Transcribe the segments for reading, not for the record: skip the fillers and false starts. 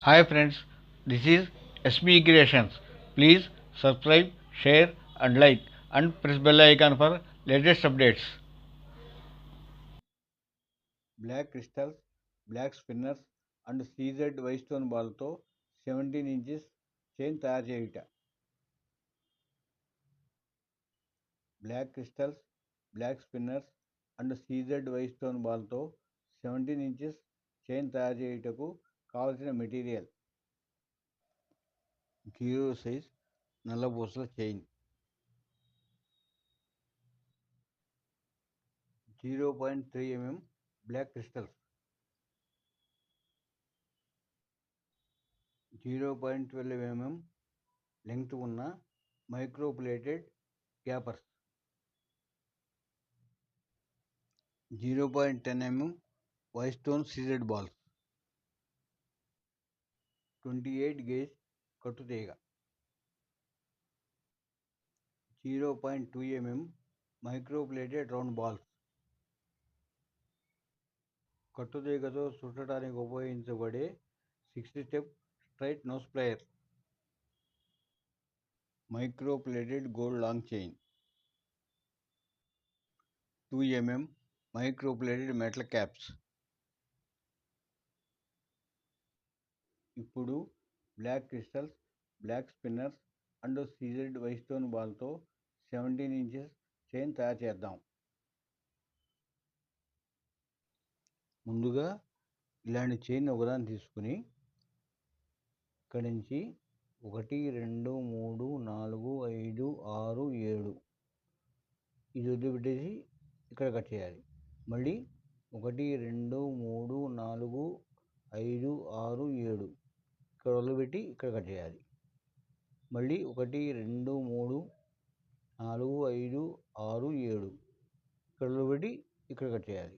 Hi friends, this is SB Creations. Please subscribe, share and like and press bell icon for latest updates. Black crystals, black spinners and seized whitestone ballతో 17 inches chain తయారు చేయుట. Black crystals, black spinners and CZ whitestone బాల్తో 17 inches chain తయారు చేయుటకు కావలసిన material: 0 size నల్లపూసల chain, 0.3 mm black crystals, 0.12 mm length ఉన్న microplated gappers, 0.10 mm whitestone CZ balls, 28 gauge కట్టుతీగ, 0.2 mm మైక్రోప్లేటెడ్ రౌండ్ బాల్స్. కట్టుతీగతో చుట్టడానికి ఉపయోగించబడే 60 step straight nose plier, microplated gold long chain, 2 mm microplated metal caps. ఇప్పుడు black crystals, black spinners and CZ whitestone బాల్తో 17 inches chain తయారు చేద్దాం. ముందుగా ఇలాంటి చైన్ ఒకదాన్ని తీసుకుని ఇక్కడి నుంచి 1, 2, 3, 4, 5, 6, 7 ఇది వదిలిపెట్టేసి ఇక్కడ కట్ చేయాలి. మళ్ళీ 1, 2, 3, 4, 5, 6, 7 ఇక్కడ వదిలిపెట్టి ఇక్కడ కట్ చేయాలి. మళ్ళీ 1, 2, 3, 4, 5, 6, 7 ఇక్కడ వదిలిపెట్టి ఇక్కడ కట్ చేయాలి.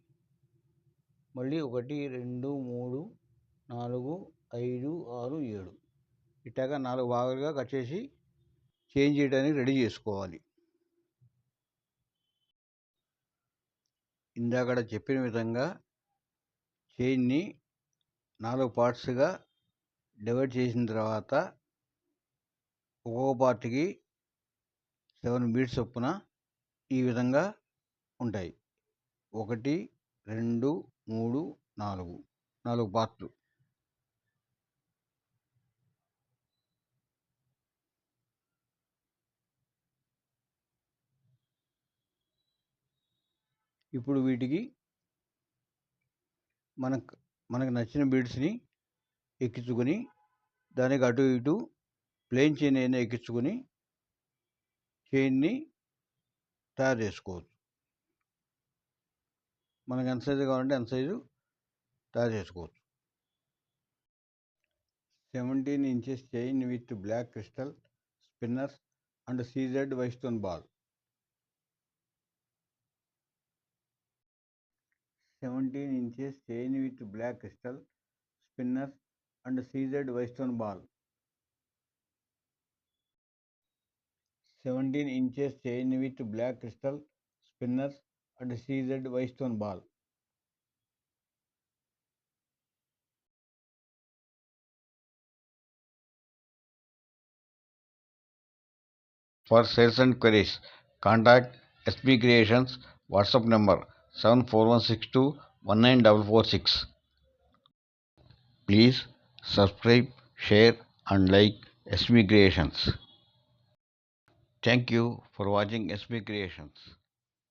మళ్ళీ 1, 2, 3, 4, 5, 6, 7 ఇట్లాగా 4 భాగాలుగా కట్ చేసి చేంజ్ చేయడానికి రెడీ చేసుకోవాలి. ఇందాక చెప్పిన విధంగా చైన్ని 4 పార్ట్స్గా డివైడ్ చేసిన తర్వాత ఒక్కొక్క పార్ట్కి 7 బీడ్స్ చొప్పున ఈ విధంగా ఉంటాయి. 1, 2, 3, 4 పార్ట్లు. ఇప్పుడు వీటికి మనకు నచ్చిన బీడ్స్ని ఎక్కించుకొని దానికి అటు ఇటు ప్లెయిన్ చైన్ అయినా ఎక్కించుకొని చైన్ని తయారు చేసుకోవచ్చు. మనకు ఎంత సైజు కావాలంటే అంత సైజు తయారు చేసుకోవచ్చు. 17 inches chain with black crystal, spinners and CZ whitestone ball. 17 inches chain with black crystal, spinners and seized whitestone ball. 17 inches chain with black crystal, spinners and seized whitestone ball. For sales and queries, contact SB Creations WhatsApp number 74162194446. Please subscribe, share and like SB Creations. Thank you for watching SB Creations.